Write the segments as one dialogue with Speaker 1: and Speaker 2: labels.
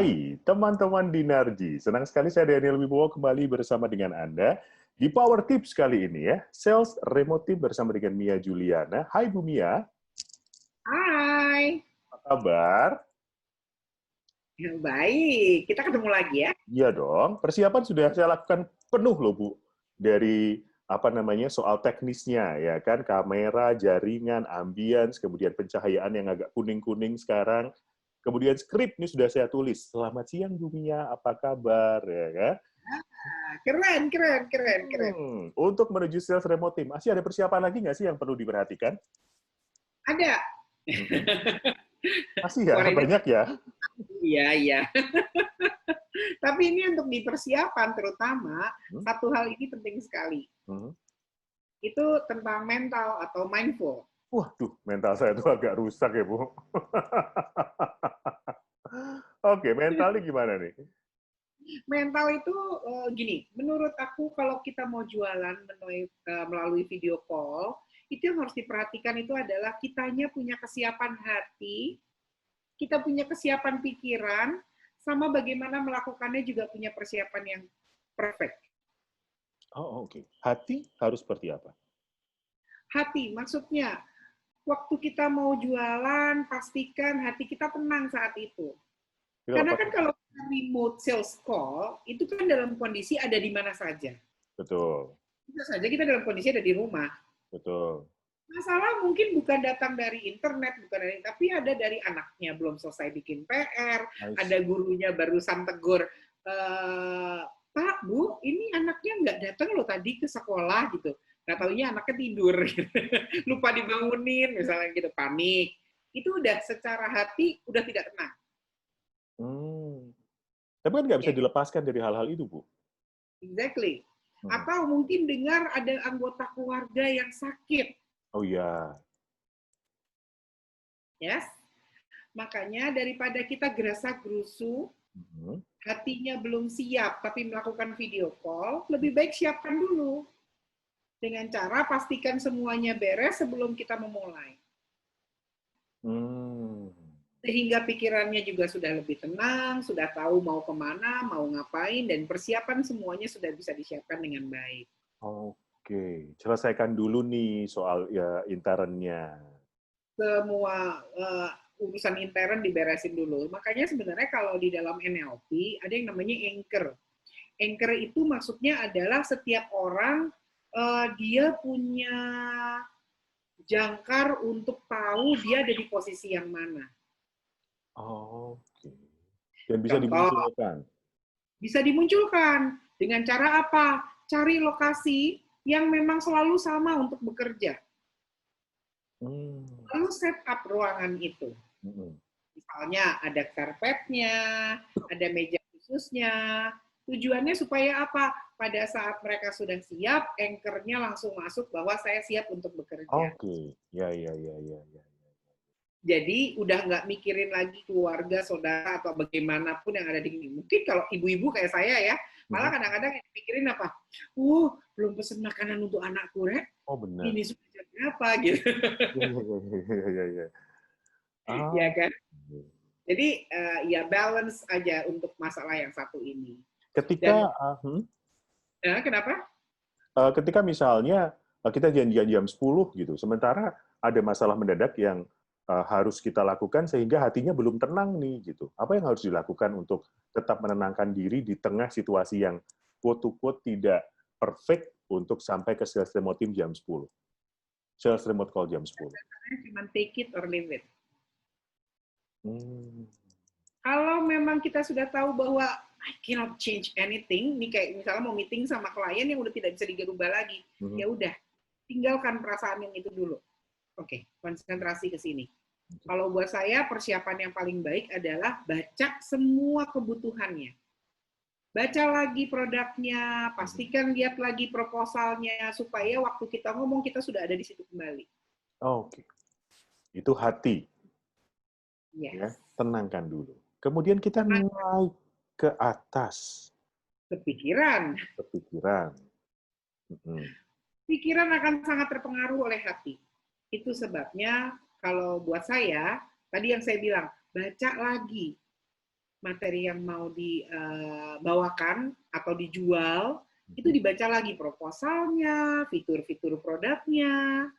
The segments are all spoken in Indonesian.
Speaker 1: Hai, teman-teman Dinarji. Senang sekali saya Daniel Wibowo kembali bersama dengan Anda di Power Tips kali ini ya. Sales Remote Team bersama dengan Mia Juliana. Hai Bu Mia.
Speaker 2: Hai.
Speaker 1: Apa kabar?
Speaker 2: Baik, kita ketemu lagi ya.
Speaker 1: Iya dong. Persiapan sudah saya lakukan penuh loh Bu. Dari soal teknisnya ya kan, kamera, jaringan, ambience, kemudian pencahayaan yang agak kuning-kuning sekarang. Kemudian skrip ini sudah saya tulis. Selamat siang Bu Mia, apa kabar ya kan?
Speaker 2: Keren.
Speaker 1: Untuk menuju sales remote team, masih ada persiapan lagi nggak sih yang perlu diperhatikan?
Speaker 2: Ada.
Speaker 1: Mhm. Masih ya,
Speaker 2: Sore ini,
Speaker 1: banyak ya.
Speaker 2: iya. Tapi ini untuk di persiapan terutama, satu hal ini penting sekali. Itu tentang mental atau mindful.
Speaker 1: Waduh, mental saya tuh agak rusak ya, Bu. Oke, mentalnya gimana nih?
Speaker 2: Mental itu gini, menurut aku kalau kita mau jualan melalui video call, itu yang harus diperhatikan itu adalah kitanya punya kesiapan hati, kita punya kesiapan pikiran, sama bagaimana melakukannya juga punya persiapan yang perfect.
Speaker 1: Oh, oke. Hati harus seperti apa?
Speaker 2: Hati, maksudnya waktu kita mau jualan, pastikan hati kita tenang saat itu. Karena kan kalau remote sales call, itu kan dalam kondisi ada di mana saja.
Speaker 1: Betul.
Speaker 2: Bisa saja kita dalam kondisi ada di rumah.
Speaker 1: Betul.
Speaker 2: Masalah mungkin bukan datang dari internet, tapi ada dari anaknya belum selesai bikin PR, ada gurunya barusan tegur, Pak, Bu, ini anaknya nggak datang loh tadi ke sekolah gitu. Nggak taunya anaknya tidur, lupa dibangunin, misalnya gitu, panik. Itu udah secara hati udah tidak tenang.
Speaker 1: Tapi kan nggak bisa dilepaskan dari hal-hal itu, Bu.
Speaker 2: Exactly. Atau mungkin dengar ada anggota keluarga yang sakit.
Speaker 1: Oh iya.
Speaker 2: Yes. Makanya daripada kita gerasa-gerusu, hatinya belum siap tapi melakukan video call, lebih baik siapkan dulu. Dengan cara pastikan semuanya beres sebelum kita memulai. Sehingga pikirannya juga sudah lebih tenang, sudah tahu mau kemana, mau ngapain, dan persiapan semuanya sudah bisa disiapkan dengan baik.
Speaker 1: Oke, selesaikan dulu nih soal ya internnya.
Speaker 2: Semua urusan intern diberesin dulu. Makanya sebenarnya kalau di dalam NLP ada yang namanya anchor. Anchor itu maksudnya adalah setiap orang dia punya jangkar untuk tahu dia ada di posisi yang mana.
Speaker 1: Oke. Dan bisa
Speaker 2: Contoh,
Speaker 1: dimunculkan.
Speaker 2: Bisa dimunculkan dengan cara apa? Cari lokasi yang memang selalu sama untuk bekerja. Lalu set up ruangan itu. Misalnya ada karpetnya, ada meja khususnya. Tujuannya supaya apa? Pada saat mereka sudah siap, anchor-nya langsung masuk bahwa saya siap untuk bekerja.
Speaker 1: Oke, ya.
Speaker 2: Jadi udah nggak mikirin lagi keluarga, saudara, atau bagaimanapun yang ada di sini. Mungkin kalau ibu-ibu kayak saya ya, malah kadang-kadang yang dipikirin apa? Belum pesen makanan untuk anakku, Rek.
Speaker 1: Oh, benar.
Speaker 2: Ini sudah jam berapa, gitu.
Speaker 1: Iya.
Speaker 2: Ya kan? Jadi ya balance aja untuk masalah yang satu ini.
Speaker 1: Ketika,
Speaker 2: kenapa?
Speaker 1: Ketika misalnya kita janjian jam 10 gitu, sementara ada masalah mendadak yang harus kita lakukan sehingga hatinya belum tenang nih gitu. Apa yang harus dilakukan untuk tetap menenangkan diri di tengah situasi yang quote-to-quote tidak perfect untuk sampai ke sales remote team jam 10. Sales remote call jam 10.
Speaker 2: Cuma take it or leave it. Kalau memang kita sudah tahu bahwa I cannot change anything, nih kayak misalnya mau meeting sama klien yang udah tidak bisa digerubah lagi, ya udah tinggalkan perasaan yang itu dulu. Oke, konsentrasi ke sini. Kalau buat saya, persiapan yang paling baik adalah baca semua kebutuhannya. Baca lagi produknya, pastikan lihat lagi proposalnya, supaya waktu kita ngomong, kita sudah ada di situ kembali.
Speaker 1: Oke. Itu hati.
Speaker 2: Yes.
Speaker 1: Ya, tenangkan dulu. Kemudian kita naik ke atas.
Speaker 2: Kepikiran. Pikiran akan sangat terpengaruh oleh hati. Itu sebabnya kalau buat saya, tadi yang saya bilang, baca lagi. materi yang mau dibawakan atau dijual, itu dibaca lagi proposalnya, fitur-fitur produknya.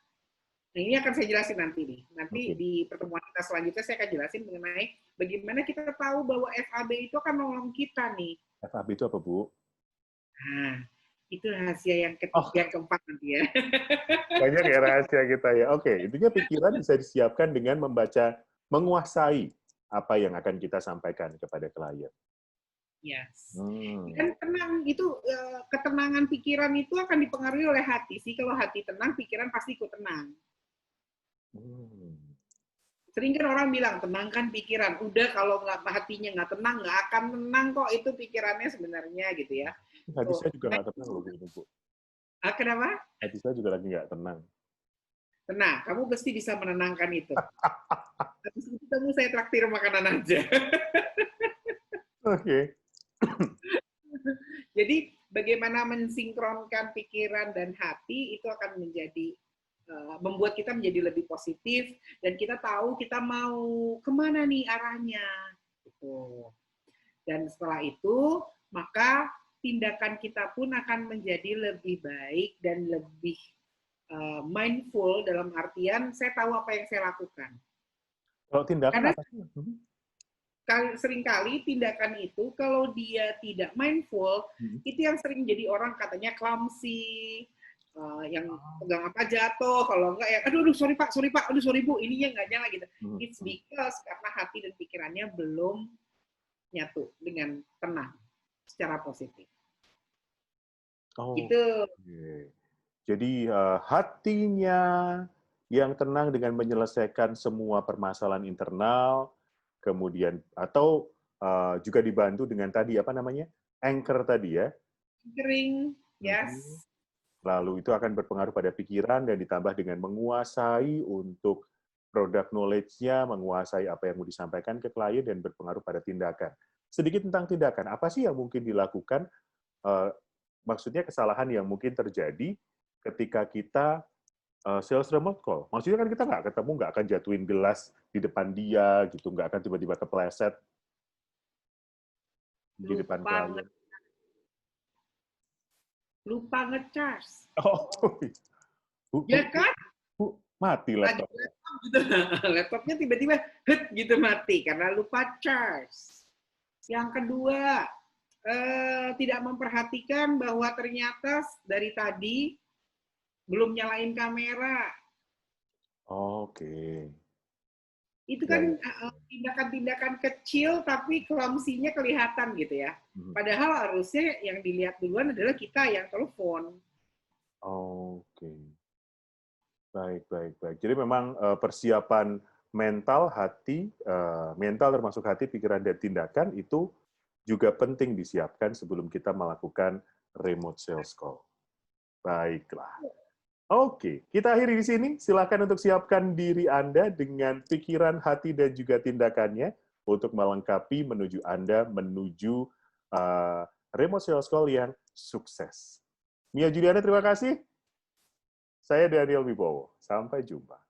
Speaker 2: Nah, ini akan saya jelasin nanti nih. Nanti di pertemuan kita selanjutnya saya akan jelasin mengenai bagaimana kita tahu bahwa FAB itu akan nolong kita nih.
Speaker 1: FAB itu apa, Bu?
Speaker 2: Nah, itu rahasia yang ketiga, yang keempat nanti ya.
Speaker 1: Banyak ya rahasia kita ya. Oke, intinya pikiran bisa disiapkan dengan membaca, menguasai apa yang akan kita sampaikan kepada klien.
Speaker 2: Yes. Dan tenang itu, ketenangan pikiran itu akan dipengaruhi oleh hati sih. Kalau hati tenang, pikiran pasti ikut tenang. Sering kan orang bilang, tenangkan pikiran. Udah kalau hatinya nggak tenang, nggak akan tenang kok itu pikirannya sebenarnya gitu ya.
Speaker 1: Hati saya juga nggak tenang loh, Bu.
Speaker 2: Kenapa?
Speaker 1: Hati saya juga lagi nggak tenang.
Speaker 2: Tenang, kamu pasti bisa menenangkan itu. Habis itu kamu saya traktir makanan aja.
Speaker 1: Oke.
Speaker 2: Jadi bagaimana mensinkronkan pikiran dan hati itu akan menjadi membuat kita menjadi lebih positif dan kita tahu kita mau kemana nih arahnya gitu. Dan setelah itu maka tindakan kita pun akan menjadi lebih baik dan lebih mindful dalam artian saya tahu apa yang saya lakukan.
Speaker 1: Kalau tindakan
Speaker 2: karena
Speaker 1: apa sih?
Speaker 2: Seringkali tindakan itu kalau dia tidak mindful itu yang sering jadi orang katanya clumsy, yang pegang apa jatuh, kalau enggak ya aduh sorry pak, aduh sorry bu, ininya nggak nyala gitu. It's because karena hati dan pikirannya belum nyatu dengan tenang secara positif. Gitu.
Speaker 1: Jadi hatinya yang tenang dengan menyelesaikan semua permasalahan internal, kemudian atau juga dibantu dengan tadi apa namanya anchor tadi ya.
Speaker 2: Anchoring, yes.
Speaker 1: Lalu itu akan berpengaruh pada pikiran dan ditambah dengan menguasai untuk product knowledge-nya, menguasai apa yang mau disampaikan ke klien dan berpengaruh pada tindakan. Sedikit tentang tindakan, apa sih yang mungkin dilakukan? Maksudnya kesalahan yang mungkin terjadi ketika kita sales remote call. Maksudnya kan kita nggak ketemu, nggak akan jatuhin gelas di depan dia, gitu, nggak akan tiba-tiba kepleset di depan klien.
Speaker 2: Lupa nge-charge.
Speaker 1: Oh,
Speaker 2: ya kan?
Speaker 1: Mati laptop.
Speaker 2: Gitu. Laptopnya tiba-tiba gitu mati karena lupa charge. Yang kedua, tidak memperhatikan bahwa ternyata dari tadi belum nyalain kamera.
Speaker 1: Oke.
Speaker 2: Itu kan tindakan-tindakan kecil tapi clumsy-nya kelihatan gitu ya. Padahal harusnya yang dilihat duluan adalah kita yang telepon.
Speaker 1: Oke. Baik. Jadi memang persiapan mental, hati, mental termasuk hati, pikiran, dan tindakan itu juga penting disiapkan sebelum kita melakukan remote sales call. Baiklah. Oke, kita akhiri di sini. Silakan untuk siapkan diri Anda dengan pikiran, hati, dan juga tindakannya untuk melengkapi menuju Anda menuju remote sales call yang sukses. Mia Juliana, terima kasih. Saya Daniel Wibowo. Sampai jumpa.